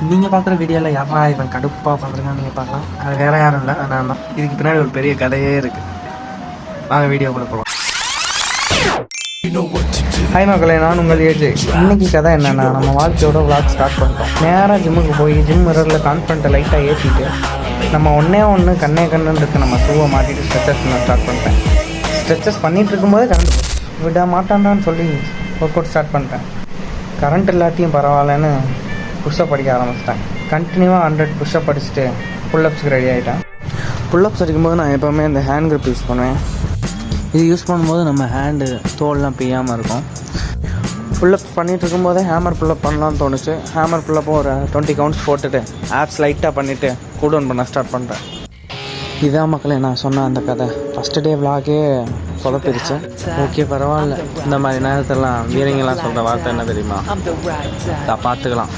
நீங்கள் பார்க்குற வீடியோவில் யாரா இவன் கடுப்பாக பண்ணுறான்னு நீங்கள் பார்க்கலாம். அது வேறு யாரும் இல்லை, நான் தான். இதுக்கு பின்னாடி ஒரு பெரிய கதையே இருக்குது. வாங்க வீடியோக்குள்ளே போகலாம். ஹாய் மக்களே, நான் உங்கள் ஏஜ். இன்னைக்கு கதை என்னென்னா, நம்ம வாழ்க்கையோட விளாக் ஸ்டார்ட் பண்ணிட்டோம். நேராக ஜிம்முக்கு போய் ஜிம் மிரரில் கான்ஃபிடண்ட்டை லைட்டாக ஏற்றிட்டு நம்ம ஒன்று கண்ணே கண்ணுன்னு இருக்கு நம்ம ஷூவை மாட்டிட்டு ஸ்ட்ரெச்சஸ் நான் ஸ்டார்ட் பண்ணிட்டேன். ஸ்ட்ரெச்சஸ் பண்ணிகிட்டு இருக்கும்போதே கரண்ட் விட மாட்டான்டான்னு சொல்லி ஒர்க் அவுட் ஸ்டார்ட் பண்ணிட்டேன். கரண்ட் இல்லாட்டியும் பரவாயில்லன்னு புஷ்அப் படிக்க ஆரம்பிச்சிட்டேன். கண்டினியூவாக 100 புஷ்அப் படிச்சுட்டு புல்லப்ஸுக்கு ரெடி ஆகிட்டேன். புல்லப்ஸ் அடிக்கும்போது நான் எப்போவுமே இந்த ஹேண்ட் கிரிப் யூஸ் பண்ணுவேன். இது யூஸ் பண்ணும்போது நம்ம ஹேண்டு தோல்லாம் பிய்யாமல் இருக்கும். புல்லப்ஸ் பண்ணிகிட்டு இருக்கும்போதே ஹேமர் புல்லப் பண்ணலான்னு தோணுச்சு. ஹேமர் புல்லப்பும் ஒரு 20 கவுண்ட்ஸ் போட்டுட்டு ஆப்ஸ் லைட்டாக பண்ணிவிட்டு கூல் டவுன் பண்ண ஸ்டார்ட் பண்ணுறேன். இதான் மக்களே நான் சொன்ன அந்த கதை. First day விளாகே சொதப்பிடுச்சு. ஓகே பரவாயில்ல, இந்த மாதிரி நேரத்தெல்லாம் வீரங்கெல்லாம் சொல்கிற வார்த்தை என்ன தெரியுமா? பார்த்துக்கலாம்.